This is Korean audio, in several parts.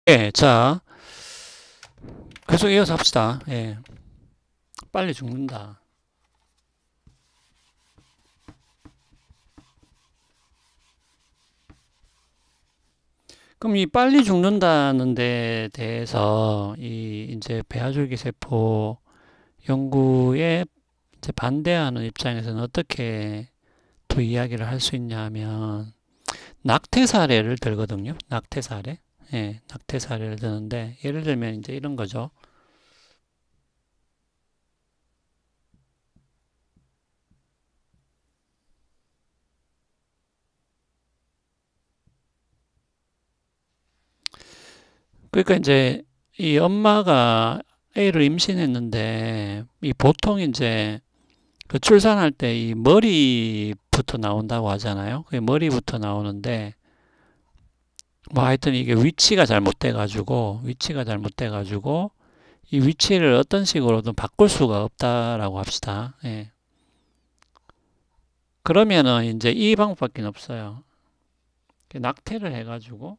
예, 자, 계속 이어서 합시다. 예, 빨리 죽는다. 그럼 이 빨리 죽는다는 데 대해서 이제 배아줄기 세포 연구에 이제 반대하는 입장에서는 어떻게 또 이야기를 할 수 있냐 하면 낙태 사례를 들거든요. 낙태 사례. 예, 낙태 사례를 드는데 예를 들면 이제 이런 거죠. 그러니까 이제 이 엄마가 A를 임신했는데 이 보통 이제 그 출산할 때 이 머리부터 나온다고 하잖아요. 그 머리부터 나오는데 뭐 하여튼 이게 위치가 잘못돼 가지고 이 위치를 어떤 식으로든 바꿀 수가 없다라고 합시다. 예. 그러면은 이제 이 방법밖에 없어요. 낙태를 해가지고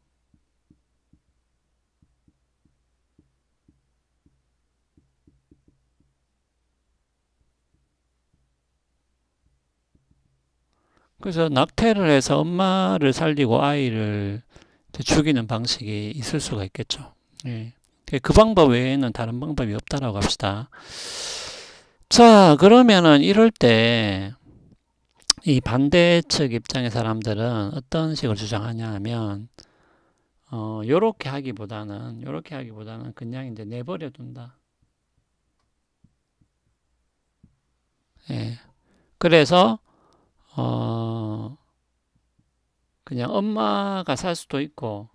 그래서 낙태를 해서 엄마를 살리고 아이를 죽이는 방식이 있을 수가 있겠죠. 예. 그 방법 외에는 다른 방법이 없다라고 합시다. 자, 그러면은 이럴 때 이 반대측 입장의 사람들은 어떤 식으로 주장하냐 하면 요렇게 하기보다는 그냥 이제 내버려 둔다. 예. 그래서 그냥 엄마가 살 수도 있고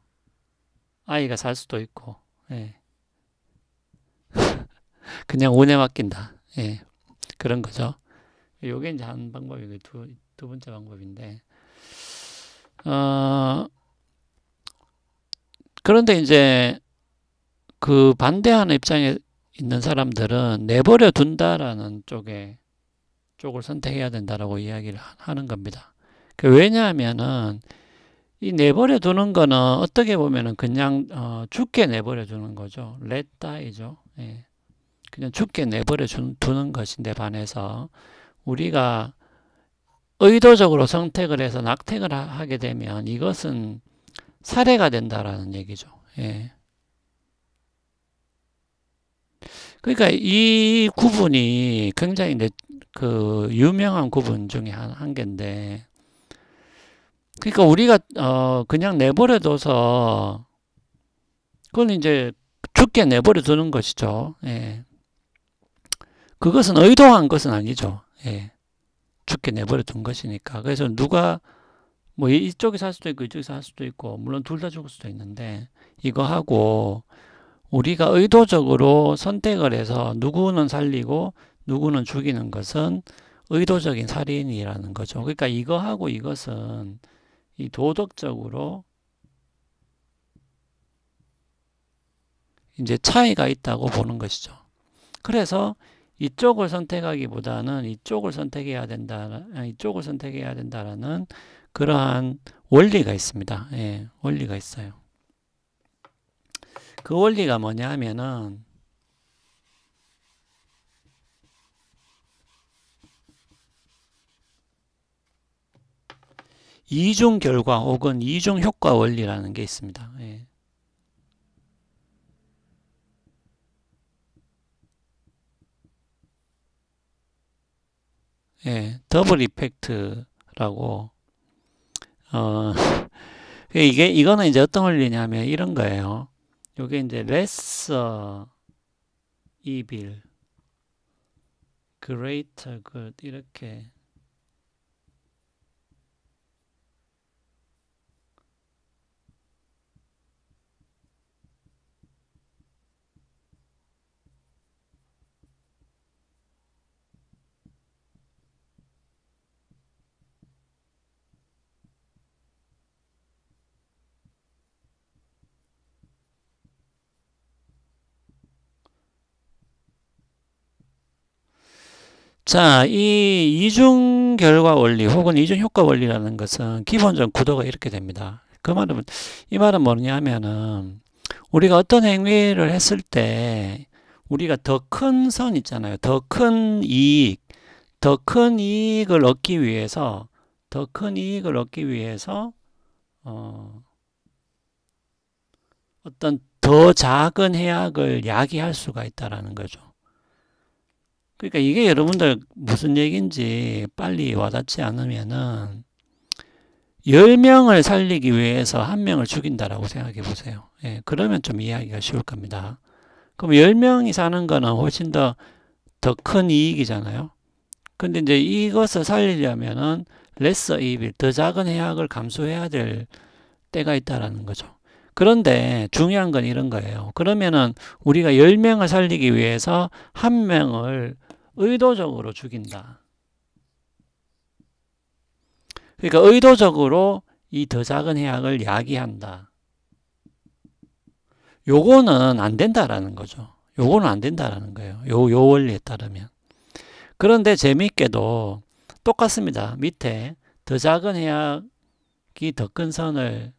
아이가 살 수도 있고 예. 그냥 운에 맡긴다. 예. 그런 거죠. 요게 이제 한 방법이고 두 번째 방법인데 그런데 이제 그 반대하는 입장에 있는 사람들은 내버려 둔다라는 쪽을 선택해야 된다라고 이야기를 하는 겁니다. 왜냐하면은 이 내버려 두는 거는 어떻게 보면은 그냥 죽게 내버려 두는 거죠. let die죠. 예. 그냥 죽게 내버려 두는 것인데 반해서 우리가 의도적으로 선택을 해서 낙태를 하게 되면 이것은 살해가 된다라는 얘기죠. 예. 그러니까 이 구분이 굉장히 그 유명한 구분 중에 한 개인데, 그러니까 우리가 그냥 내버려 둬서 그건 이제 죽게 내버려 두는 것이죠. 예. 그것은 의도한 것은 아니죠. 예. 죽게 내버려 둔 것이니까. 그래서 누가 뭐 이쪽에 살 수도 있고 이쪽에 살 수도 있고 물론 둘 다 죽을 수도 있는데 이거 하고 우리가 의도적으로 선택을 해서 누구는 살리고 누구는 죽이는 것은 의도적인 살인이라는 거죠. 그러니까 이거하고 이것은 이 도덕적으로 이제 차이가 있다고 보는 것이죠. 그래서 이쪽을 선택하기보다는 이쪽을 선택해야 된다라는 그러한 원리가 있습니다. 예, 원리가 있어요. 그 원리가 뭐냐 하면은 이중 결과 혹은 이중 효과 원리라는 게 있습니다. 예. 예, 더블 이펙트라고 이거는 이제 어떤 원리냐면 이런 거예요. 요게 이제 lesser evil, greater good 이렇게 자, 이 이중 결과 원리 혹은 이중 효과 원리라는 것은 기본적 구도가 이렇게 됩니다. 이 말은 뭐냐 하면은 우리가 어떤 행위를 했을 때 우리가 더 큰 선 있잖아요. 더 큰 이익, 더 큰 이익을 얻기 위해서 더 큰 이익을 얻기 위해서 어떤 더 작은 해악을 야기할 수가 있다라는 거죠. 그러니까 이게 여러분들 무슨 얘기인지 빨리 와닿지 않으면은 10명을 살리기 위해서 1명을 죽인다라고 생각해 보세요. 예, 그러면 좀 이해하기가 쉬울 겁니다. 그럼 10명이 사는 거는 훨씬 더 큰 이익이잖아요. 근데 이제 이것을 살리려면은 lesser evil, 더 작은 해악을 감수해야 될 때가 있다라는 거죠. 그런데 중요한 건 이런 거예요. 그러면은 우리가 10명을 살리기 위해서 1명을 의도적으로 죽인다. 그러니까 의도적으로 이 더 작은 해악을 야기한다. 요거는 안 된다라는 거죠. 요거는 안 된다라는 거예요. 요 원리에 따르면. 그런데 재미있게도 똑같습니다. 밑에 더 작은 해악이 더 큰 선을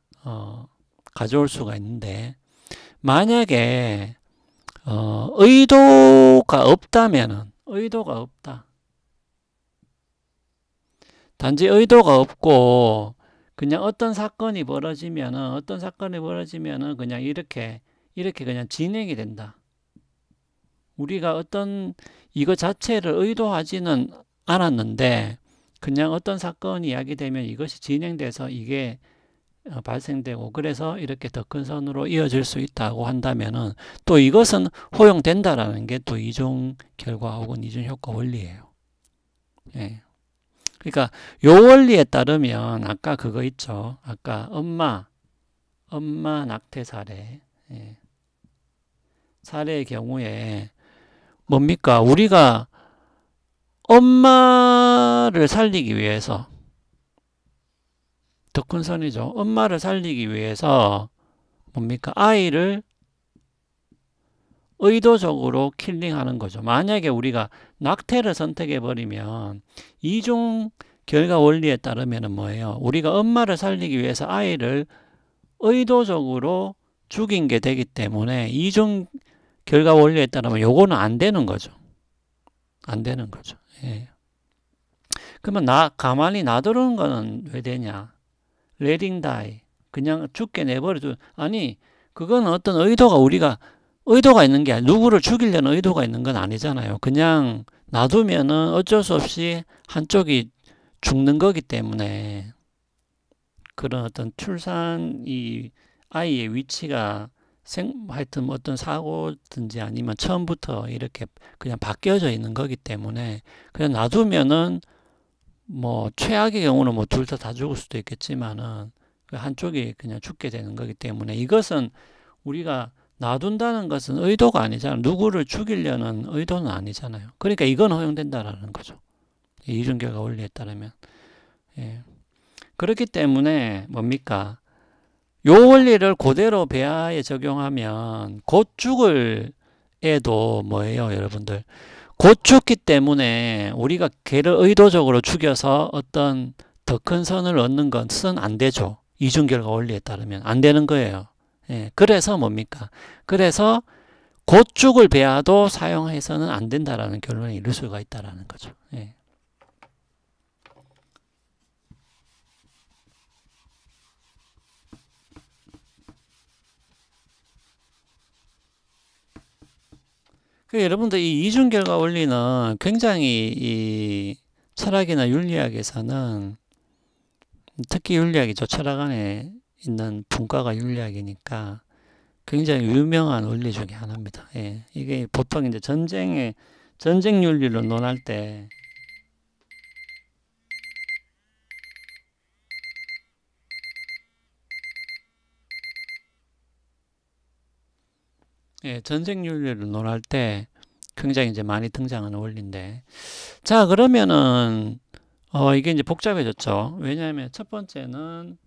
가져올 수가 있는데 만약에 의도가 없다면은 의도가 없다. 단지 의도가 없고 그냥 어떤 사건이 벌어지면은 그냥 이렇게 그냥 진행이 된다. 우리가 어떤 이거 자체를 의도하지는 않았는데 그냥 어떤 사건이 야기되면 이것이 진행돼서 이게 발생되고 그래서 이렇게 더 큰 선으로 이어질 수 있다고 한다면은 또 이것은 허용된다라는 게 또 이중 결과 혹은 이중 효과 원리예요. 예. 그러니까 요 원리에 따르면 아까 그거 있죠. 아까 엄마 낙태 사례. 예. 사례의 경우에 뭡니까? 우리가 엄마를 살리기 위해서 더 큰 선이죠. 엄마를 살리기 위해서 뭡니까? 아이를 의도적으로 킬링하는 거죠. 만약에 우리가 낙태를 선택해버리면 이중 결과 원리에 따르면 뭐예요? 우리가 엄마를 살리기 위해서 아이를 의도적으로 죽인 게 되기 때문에 이중 결과 원리에 따르면 요거는 안 되는 거죠. 안 되는 거죠. 예. 그러면 가만히 놔두는 거는 왜 되냐? letting die. 그냥 죽게 내버려도 아니 그건 어떤 의도가 있는 게 아니라 누구를 죽이려는 의도가 있는 건 아니잖아요. 그냥 놔두면은 어쩔 수 없이 한쪽이 죽는 거기 때문에 그런 어떤 이 아이의 위치가 하여튼 어떤 사고든지 아니면 처음부터 이렇게 그냥 바뀌어져 있는 거기 때문에 그냥 놔두면은 뭐 최악의 경우는 뭐 둘 다 죽을 수도 있겠지만은 한쪽이 그냥 죽게 되는 거기 때문에 이것은 우리가 놔둔다는 것은 의도가 아니잖아요. 누구를 죽이려는 의도는 아니잖아요. 그러니까 이건 허용된다라는 거죠. 이중결과 원리에 따르면. 예. 그렇기 때문에 뭡니까? 요 원리를 그대로 배아에 적용하면 곧 죽을 애도 뭐예요, 여러분들? 곧 죽기 때문에 우리가 걔를 의도적으로 죽여서 어떤 더 큰 선을 얻는 것은 안 되죠. 이중결과 원리에 따르면 안 되는 거예요. 예, 그래서 뭡니까? 그래서 곧 죽을 배아도 사용해서는 안 된다라는 결론을 이룰 수가 있다라는 거죠. 예. 여러분들 이 이중결과 원리는 굉장히 이 철학이나 윤리학에서는 특히 윤리학이죠. 철학 안에 있는 분과가 윤리학이니까 굉장히 유명한 원리 중에 하나입니다. 예. 이게 보통 이제 전쟁 윤리를 논할 때 예, 전쟁 윤리를 논할 때 굉장히 이제 많이 등장하는 원리인데 자 그러면은 이게 이제 복잡해졌죠. 왜냐하면 첫 번째는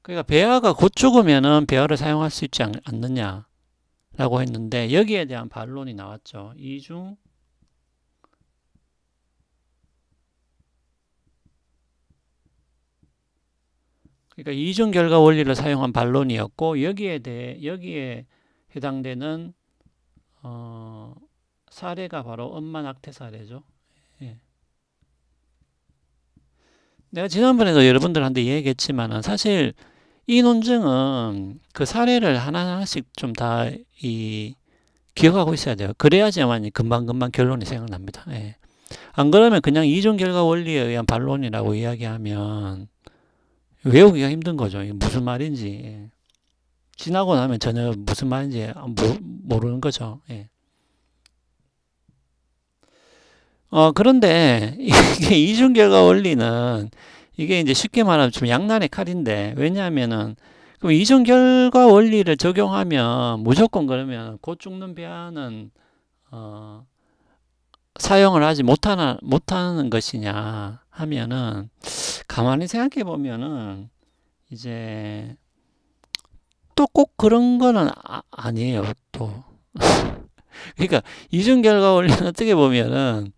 그러니까 배아가 곧 죽으면은 배아를 사용할 수 있지 않느냐라고 했는데 여기에 대한 반론이 나왔죠. 이중 그러니까 이중 결과 원리를 사용한 반론이었고 여기에 해당되는 사례가 바로 엄마 낙태 사례죠. 예. 내가 지난번에도 여러분들한테 얘기했지만은 사실 이 논증은 그 사례를 하나하나씩 좀 다 기억하고 있어야 돼요. 그래야지만 금방금방 결론이 생각납니다. 예. 안 그러면 그냥 이중 결과 원리에 의한 반론이라고 이야기하면 외우기가 힘든 거죠. 이게 무슨 말인지. 예. 지나고 나면 전혀 무슨 말인지 모르는 거죠. 예. 그런데 이게 이중결과 원리는 이게 이제 쉽게 말하면 좀 양날의 칼인데, 왜냐하면은 그럼 이중결과 원리를 적용하면 무조건 그러면 곧 죽는 배아는 사용을 하지 못하는 것이냐 하면은, 가만히 생각해 보면은 이제 또 꼭 그런 거는 아니에요. 또 그러니까 이중결과 원리는 어떻게 보면은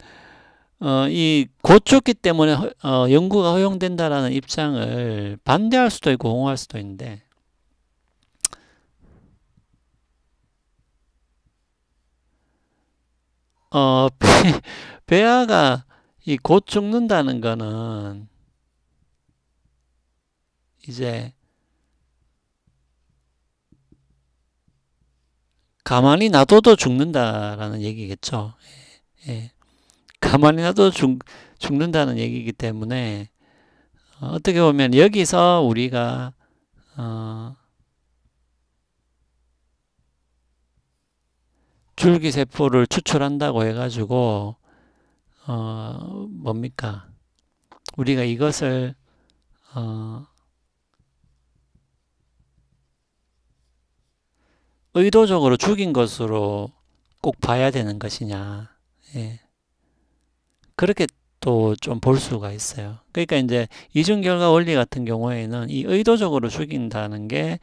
이 곧 죽기 때문에 연구가 허용된다라는 입장을 반대할 수도 있고 옹호할 수도 있는데, 배아가 이 곧 죽는다는 거는 이제 가만히 놔둬도 죽는다라는 얘기겠죠. 예. 가만히 놔둬도 죽는다는 얘기이기 때문에 어떻게 보면 여기서 우리가 줄기세포를 추출한다고 해가지고 뭡니까? 우리가 이것을 의도적으로 죽인 것으로 꼭 봐야 되는 것이냐. 예. 그렇게 또 좀 볼 수가 있어요. 그러니까 이제 이중결과 원리 같은 경우에는 이 의도적으로 죽인다는 게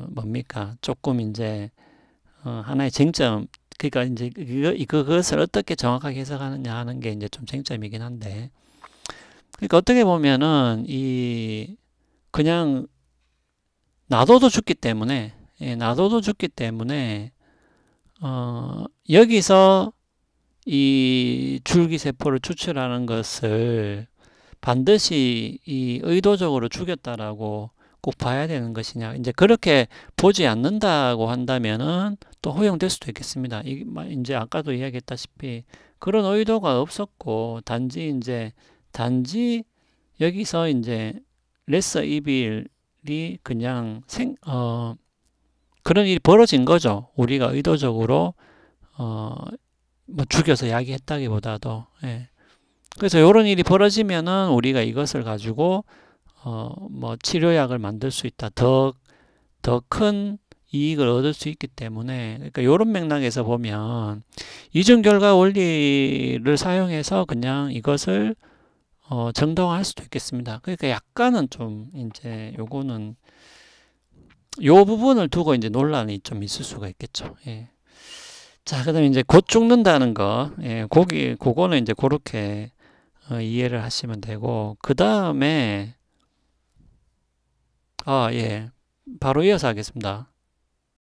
뭡니까? 조금 이제 하나의 쟁점, 그러니까 이제 그것을 어떻게 정확하게 해석하느냐 하는 게 이제 좀 쟁점이긴 한데, 그러니까 어떻게 보면은 그냥 놔둬도 죽기 때문에, 놔둬도 죽기 때문에 여기서 이 줄기세포를 추출하는 것을 반드시 이 의도적으로 죽였다라고 꼭 봐야 되는 것이냐. 이제 그렇게 보지 않는다고 한다면은 또 허용될 수도 있겠습니다. 이제 아까도 이야기했다시피 그런 의도가 없었고, 단지 여기서 이제 레서 이빌이 그냥 그런 일이 벌어진 거죠. 우리가 의도적으로 뭐 죽여서 야기했다기보다도. 예. 그래서 이런 일이 벌어지면은 우리가 이것을 가지고 뭐 치료약을 만들 수 있다. 더 큰 이익을 얻을 수 있기 때문에, 그러니까 이런 맥락에서 보면 이중결과 원리를 사용해서 그냥 이것을 정당화할 수도 있겠습니다. 그러니까 약간은 좀 이제 요거는 요 부분을 두고 이제 논란이 좀 있을 수가 있겠죠. 예. 자, 그다음에 이제 곧 죽는다는 거, 예, 그거는 이제 그렇게 이해를 하시면 되고, 그 다음에 예, 바로 이어서 하겠습니다.